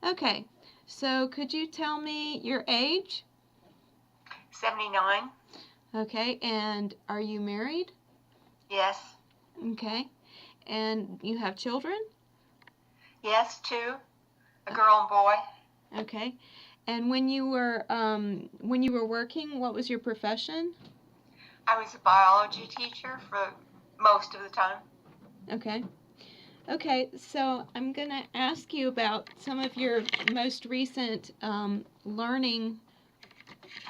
Okay, so could you tell me your age? 79. Okay, and are you married? Yes. Okay, and you have children? Yes, two. A girl and boy. Okay, and when you were working, what was your profession? I was a biology teacher for most of the time. Okay. Okay, so I'm going to ask you about some of your most recent learning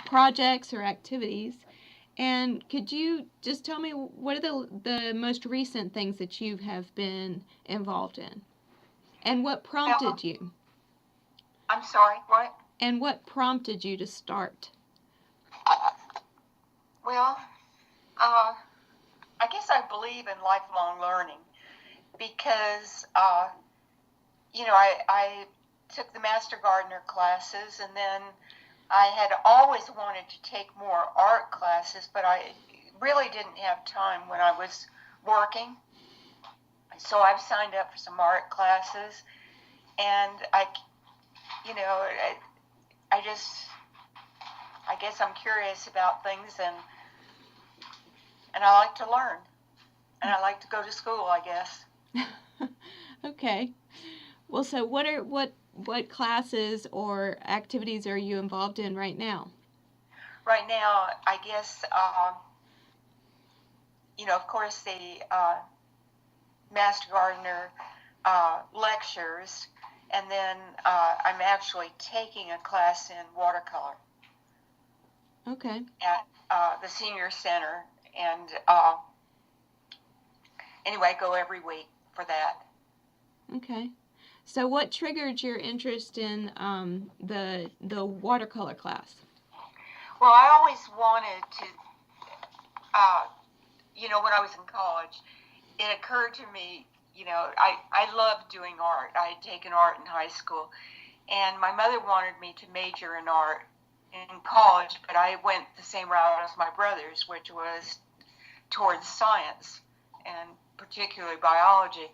projects or activities. And could you just tell me what are the most recent things that you have been involved in? And what Well, prompted you? I'm sorry, what? And what prompted you to start? Well, uh, I guess I believe in lifelong learning because, I took the Master Gardener classes, and then I had always wanted to take more art classes, but I really didn't have time when I was working. So I've signed up for some art classes, and you know, I just, I guess I'm curious about things, and I like to learn, and I like to go to school, I guess. Okay. Well, so what classes or activities are you involved in right now? Right now, I guess, of course, the Master Gardener lectures, and then I'm actually taking a class in watercolor Okay. at the senior center, and anyway, I go every week for that. Okay. So what triggered your interest in the watercolor class? Well, I always wanted to, uh, when I was in college, it occurred to me, I loved doing art. I had taken art in high school, and my mother wanted me to major in art in college, but I went the same route as my brothers, which was towards science, and particularly biology.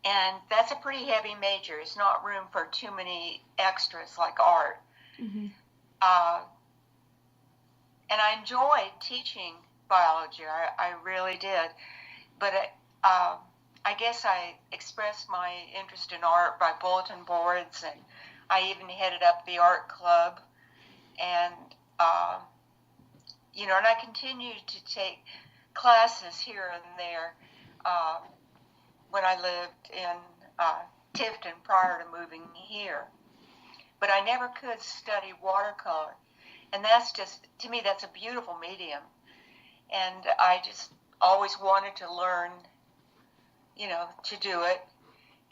And that's a pretty heavy major. It's not room for too many extras like art. Mm-hmm. Uh, and I enjoyed teaching biology. I really did. But I guess I expressed my interest in art by bulletin boards, and I even headed up the art club. And, and I continued to take classes here and there uh, when I lived in Tifton prior to moving here. But I never could study watercolor. And that's just, to me, that's a beautiful medium. And I just always wanted to learn, to do it.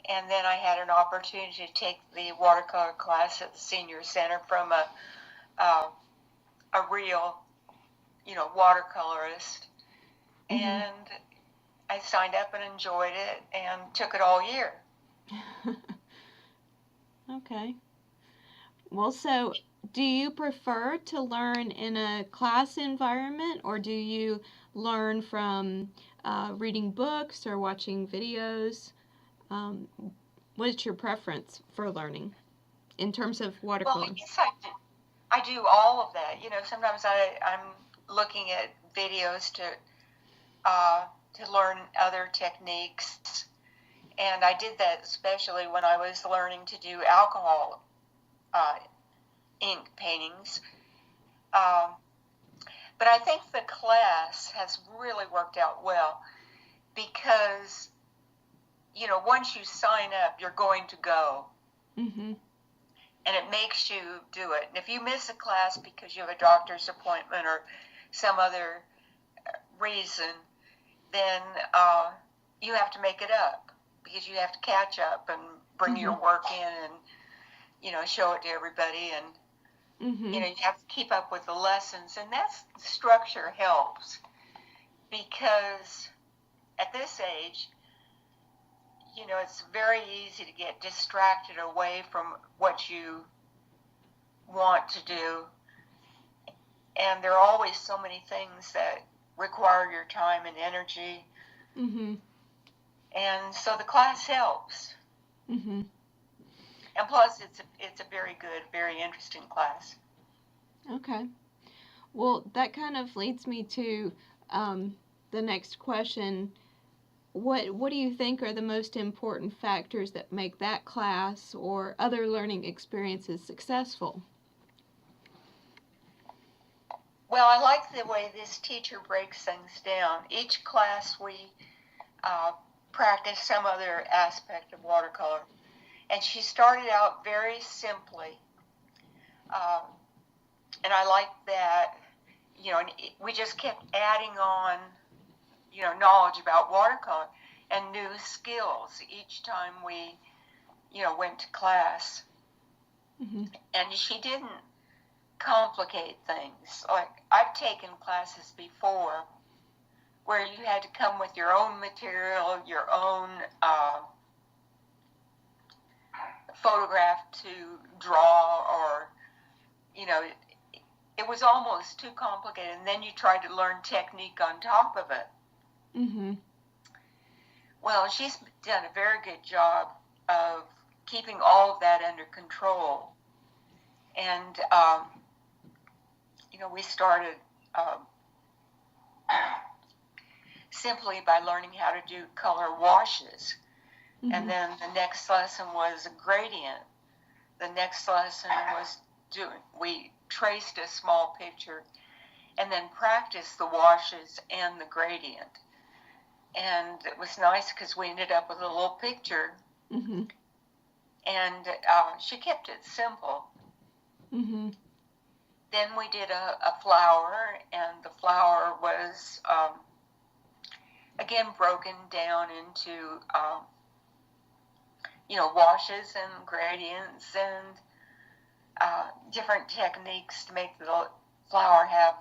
And then I had an opportunity to take the watercolor class at the senior center from a real, watercolorist. Mm-hmm. And I signed up and enjoyed it and took it all year. Okay. Well, so do you prefer to learn in a class environment or do you learn from reading books or watching videos? Um, what is your preference for learning in terms of Well, I watercolor? guess I do all of that. Sometimes I'm looking at videos to learn other techniques. And I did that especially when I was learning to do alcohol uh, ink paintings. Um, but I think the class has really worked out well because, once you sign up, you're going to go. Mm-hmm. And it makes you do it. And if you miss a class because you have a doctor's appointment or some other reason, then you have to make it up because you have to catch up and bring Mm-hmm. your work in and show it to everybody, and Mm-hmm. you have to keep up with the lessons, and that structure helps because at this age, it's very easy to get distracted away from what you want to do, and there are always so many things that require your time and energy, Mm-hmm. and so the class helps. Mm-hmm. And plus, it's a very good, very interesting class. Okay. Well, that kind of leads me to the next question. What do you think are the most important factors that make that class or other learning experiences successful? Well, I like the way this teacher breaks things down. Each class we uh, practice some other aspect of watercolor. And she started out very simply. Um, and I like that, and we just kept adding on, knowledge about watercolor and new skills each time we, went to class. Mm-hmm. And she didn't complicate things. Like, I've taken classes before where you had to come with your own material, your own photograph to draw, or, it was almost too complicated. And then you tried to learn technique on top of it. Mm-hmm. Well, she's done a very good job of keeping all of that under control. And, we started simply by learning how to do color washes. Mm-hmm. And then the next lesson was a gradient. The next lesson was we traced a small picture and then practiced the washes and the gradient. And it was nice because we ended up with a little picture. Mm-hmm. And she kept it simple. Mm-hmm. Then we did a flower, and the flower was, again, broken down into, washes and gradients and different techniques to make the flower have,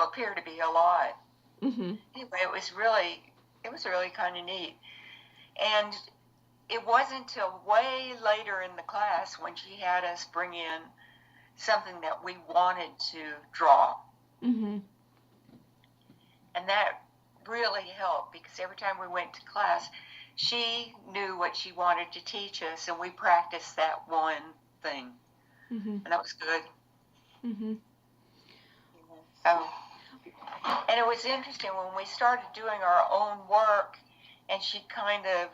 appear to be alive. Mm-hmm. Anyway, it was really kind of neat. And it wasn't until way later in the class when she had us bring in something that we wanted to draw. Mm-hmm. And that really helped because every time we went to class, she knew what she wanted to teach us, and we practiced that one thing. Mm-hmm. And that was good. Mm-hmm. So, and it was interesting when we started doing our own work, and she kind of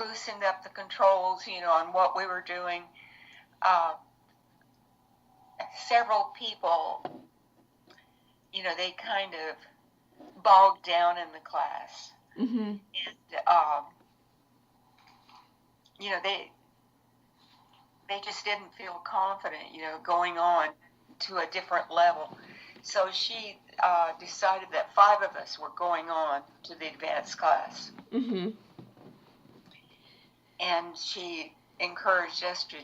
loosened up the controls, on what we were doing. Several people, they kind of bogged down in the class. Mm-hmm. And, they just didn't feel confident, going on to a different level. So she decided that 5 of us were going on to the advanced class. Mm-hmm. And she encouraged us to,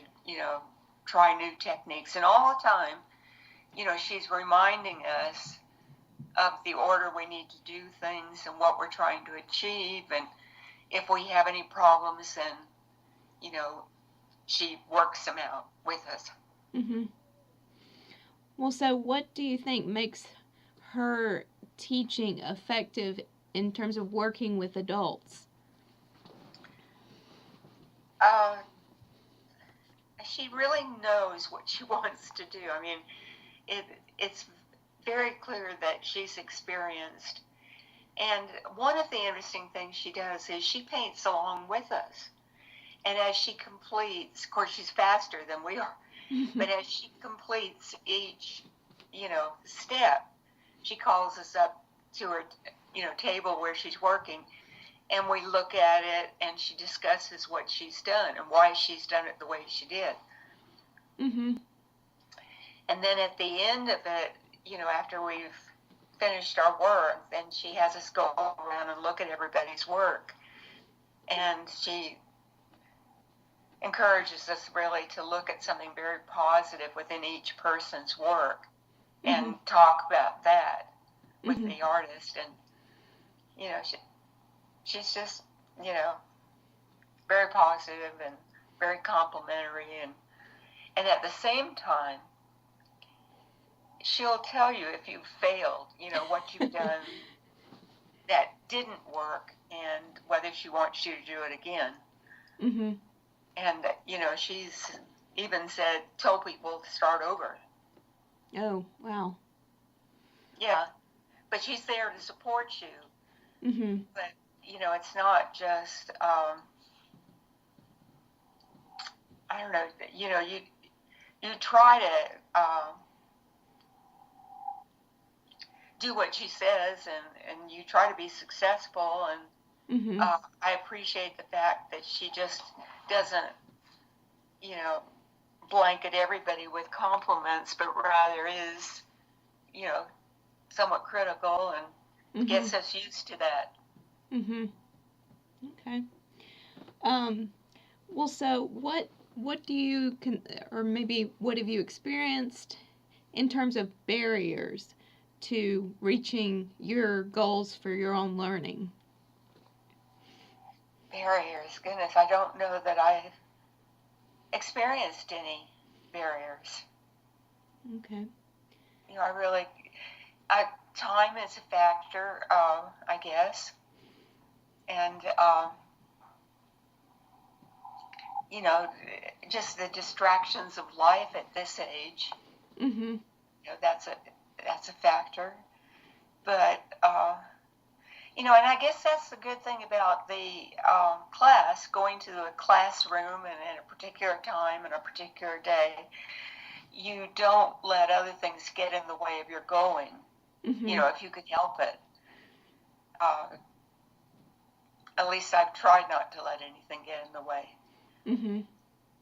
try new techniques. And all the time, she's reminding us of the order we need to do things and what we're trying to achieve. And if we have any problems, then, she works them out with us. Mm-hmm. Well, so what do you think makes her teaching effective in terms of working with adults? She really knows what she wants to do. I mean, it's very clear that she's experienced. And one of the interesting things she does is she paints along with us. And as she completes, of course, she's faster than we are, but as she completes each, step, she calls us up to her, table where she's working, and we look at it, and she discusses what she's done and why she's done it the way she did. Mm-hmm. And then at the end of it, after we've finished our work, then she has us go around and look at everybody's work. And she encourages us really to look at something very positive within each person's work and Mm-hmm. talk about that with Mm-hmm. the artist. And, she's just, very positive and very complimentary. And at the same time, she'll tell you if you've failed, what you've done that didn't work and whether she wants you to do it again. Mhm. And, she's even told people to start over. Oh, wow. Yeah, but she's there to support you. Mhm. But, it's not just, I don't know, you try to do what she says, and you try to be successful. And Mhm. I appreciate the fact that she just doesn't, you know, blanket everybody with compliments, but rather is, you know, somewhat critical and Mhm. gets us used to that. Mhm. Okay. Um well, so what do you or maybe what have you experienced in terms of barriers to reaching your goals for your own learning? Barriers, goodness, I don't know that I've experienced any barriers. Okay. I really, time is a factor, I guess, and you know, just the distractions of life at this age. Mhm. That's a factor. But and I guess that's the good thing about the class, going to a classroom and at a particular time and a particular day. You don't let other things get in the way of your going. Mhm. If you could help it. Uh, at least I've tried not to let anything get in the way, Mhm.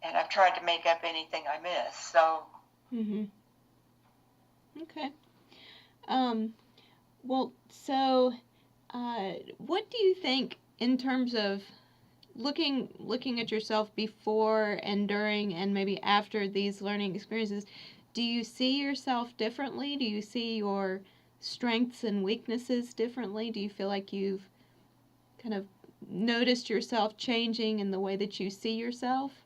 and I've tried to make up anything I miss. So, Mhm. Okay. Um well, so what do you think in terms of looking at yourself before and during and maybe after these learning experiences? Do you see yourself differently? Do you see your strengths and weaknesses differently? Do you feel like you've kind of noticed yourself changing in the way that you see yourself?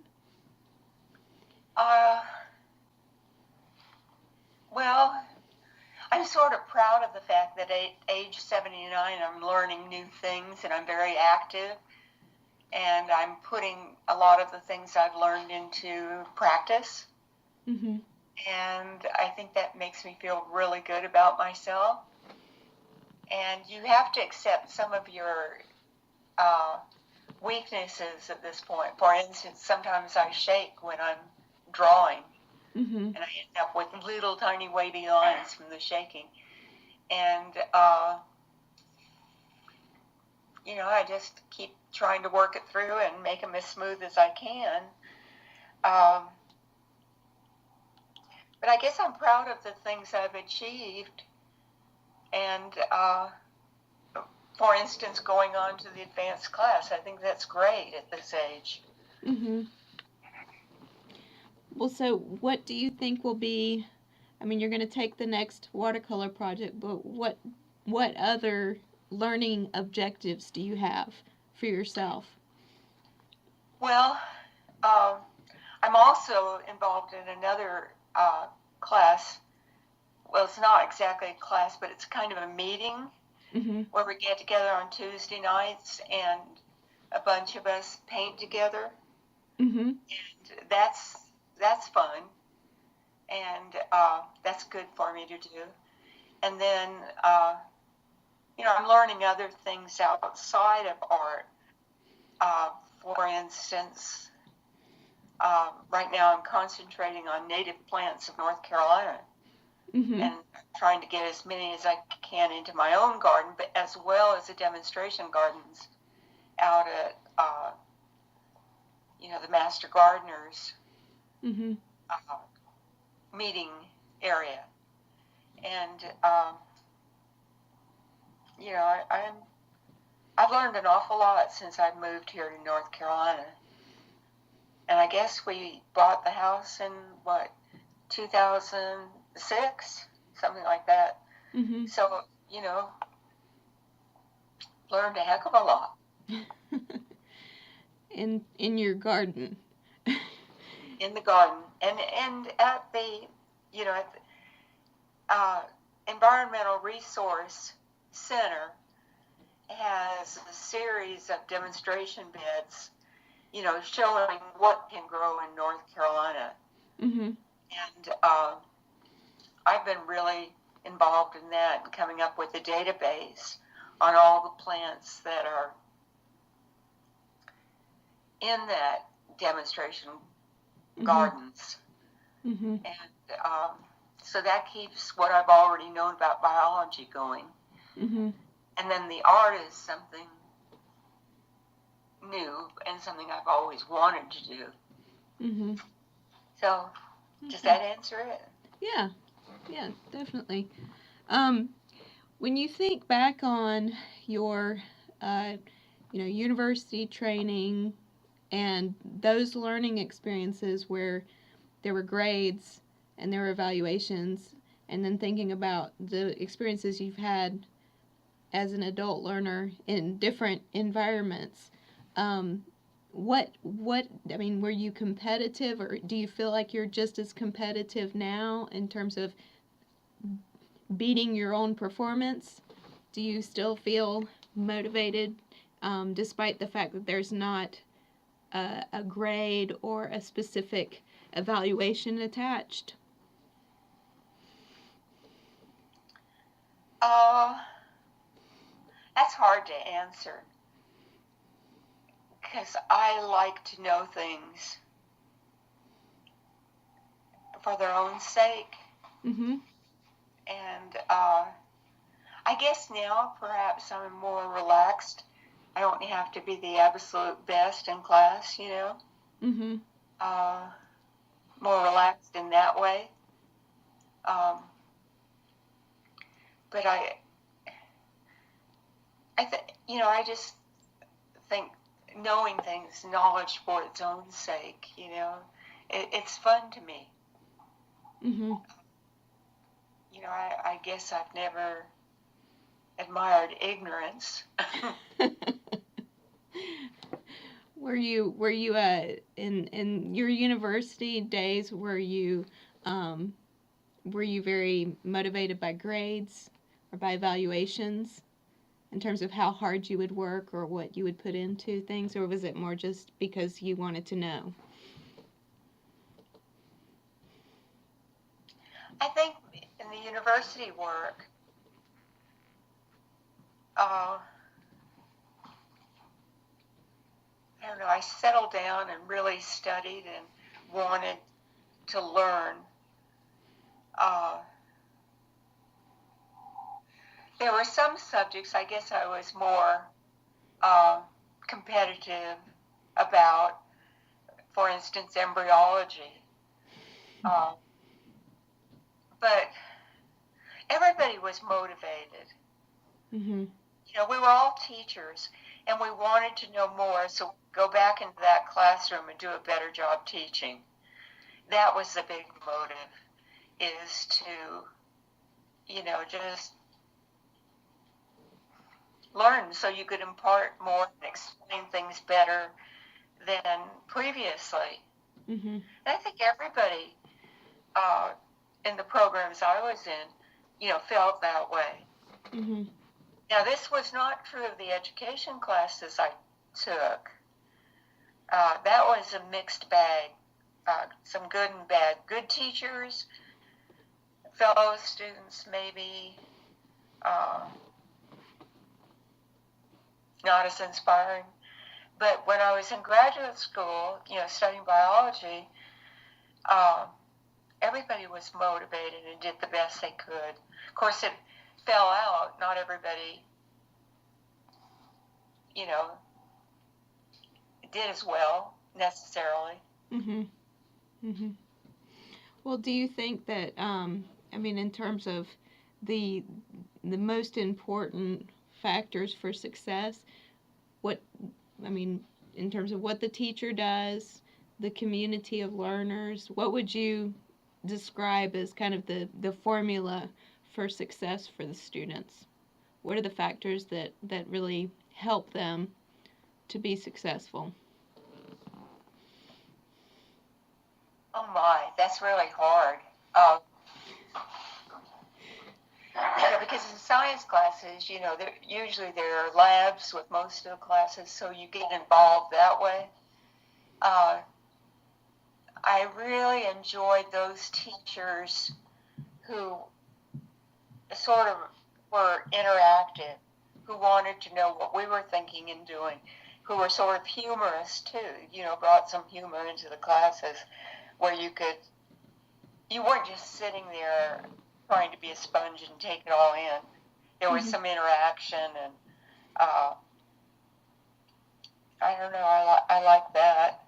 uh, well, I'm sort of proud of the fact that at age 79, I'm learning new things and I'm very active, and I'm putting a lot of the things I've learned into practice. Mhm. And I think that makes me feel really good about myself. And you have to accept some of your uh, weaknesses at this point. For instance, sometimes I shake when I'm drawing, Mhm. and I end up with little tiny wavy lines from the shaking. And, I just keep trying to work it through and make them as smooth as I can. Um, but I guess I'm proud of the things I've achieved. And, for instance, going on to the advanced class, I think that's great at this age. Mhm. Well, so what do you think will be, I mean, you're going to take the next watercolor project, but what other learning objectives do you have for yourself? Well, um, I'm also involved in another class. Well, it's not exactly a class, but it's kind of a meeting Mhm. where we get together on Tuesday nights and a bunch of us paint together, Mhm. and that's fun, and that's good for me to do. And then I'm learning other things outside of art. Uh, for instance, right now I'm concentrating on native plants of North Carolina Mhm. and trying to get as many as I can into my own garden, but as well as the demonstration gardens out at the Master Gardeners Mhm. uh, meeting area. And I've learned an awful lot since I've moved here to North Carolina. And I guess we bought the house in what, 2006, something like that. Mhm. So learned a heck of a lot. In your garden. In the garden, and at the environmental resource center has a series of demonstration beds showing what can grow in North Carolina. Mhm. And I've been really involved in that and coming up with a database on all the plants that are in that demonstration Mhm. gardens. Mhm. And so that keeps what I've already known about biology going. Mhm. And then the art is something new and something I've always wanted to do. Mhm. So, does Okay. that answer it? Yeah. Yeah, definitely. When you think back on your, uh, university training and those learning experiences where there were grades and there were evaluations, and then thinking about the experiences you've had as an adult learner in different environments, um, what I mean, were you competitive, or do you feel like you're just as competitive now in terms of beating your own performance? Do you still feel motivated, despite the fact that there's not a grade or a specific evaluation attached? That's hard to answer because I like to know things for their own sake. Mm-hmm. And I guess now perhaps I'm more relaxed. I don't have to be the absolute best in class, Mm-hmm. uh, more relaxed in that way. Um, but I just think knowing things, knowledge for its own sake, it's fun to me. Mm-hmm. I guess I've never admired ignorance. Were you in your university days, um were you very motivated by grades or by evaluations in terms of how hard you would work or what you would put into things, or was it more just because you wanted to know? I think in the university work, uh, I don't know, I settled down and really studied and wanted to learn. Uh, there were some subjects I guess I was more uh, competitive about, for instance, embryology. Uh, but everybody was motivated. Mhm. We were all teachers and we wanted to know more, so we'd go back into that classroom and do a better job teaching. That was the big motive, is to, just learn so you could impart more and explain things better than previously. Mhm. And I think everybody in the programs I was in, felt that way. Mhm. Now, this was not true of the education classes I took. That was a mixed bag, some good and bad. Good teachers, fellow students maybe not as inspiring. But when I was in graduate school, studying biology, uh, everybody was motivated and did the best they could. Of course, it fell out. Not everybody, you know, did as well necessarily. Mhm. Mhm. Well, do you think that, I mean, in terms of the the most important factors for success, what I mean, in terms of what the teacher does, the community of learners, what would you describe as kind of the formula for success for the students? What are the factors that really help them to be successful? Oh my, that's really hard. Because in science classes, usually there are labs with most of the classes, so you get involved that way. I really enjoyed those teachers who sort of were interactive, who wanted to know what we were thinking and doing, who were sort of humorous too, brought some humor into the classes where you weren't just sitting there trying to be a sponge and take it all in. There was some interaction, and I don't know, I like that.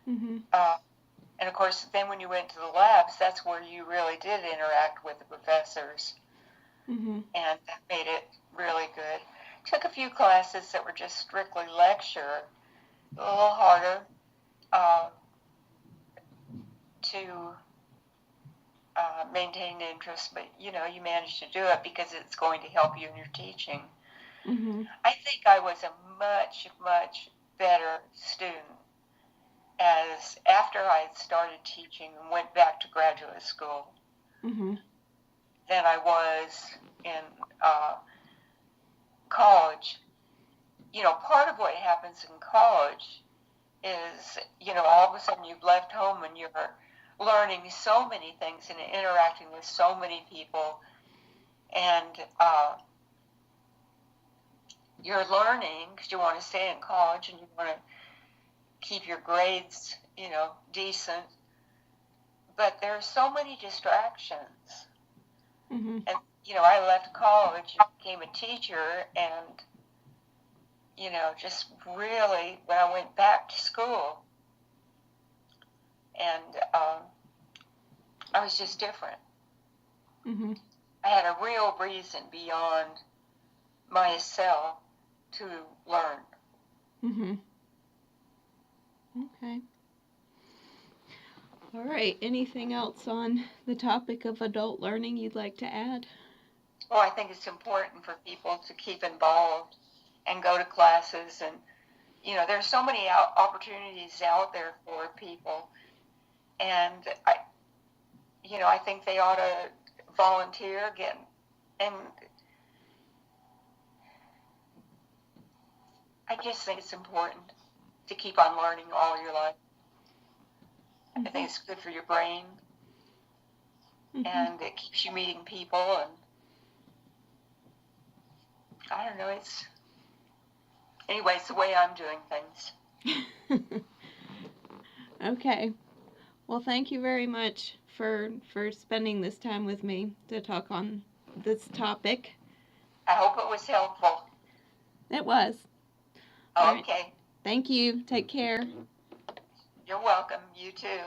And of course, then when you went to the labs, that's where you really did interact with the professors. And that made it really good. Took a few classes that were just strictly lecture, a little harder to maintain interest, but you managed to do it because it's going to help you in your teaching. I think I was a much, much better student as after I had started teaching and went back to graduate school than I was in college. Part of what happens in college is, all of a sudden you've left home and you're learning so many things and interacting with so many people, and you're learning because you want to stay in college and you want to keep your grades, decent, but there are so many distractions. And, I left college and became a teacher, and, just really, when I went back to school, and I was just different. I had a real reason beyond myself to learn. Okay. All right. Anything else on the topic of adult learning you'd like to add? Well, I think it's important for people to keep involved and go to classes, and there's so many opportunities out there for people, and I think they ought to volunteer again, and I just think it's important to keep on learning all your life. I think it's good for your brain, and it keeps you meeting people, and I don't know, it's the way I'm doing things. Okay. Well, thank you very much for spending this time with me to talk on this topic. I hope it was helpful. It was. Okay. Right. Thank you. Take care. You're welcome. You too.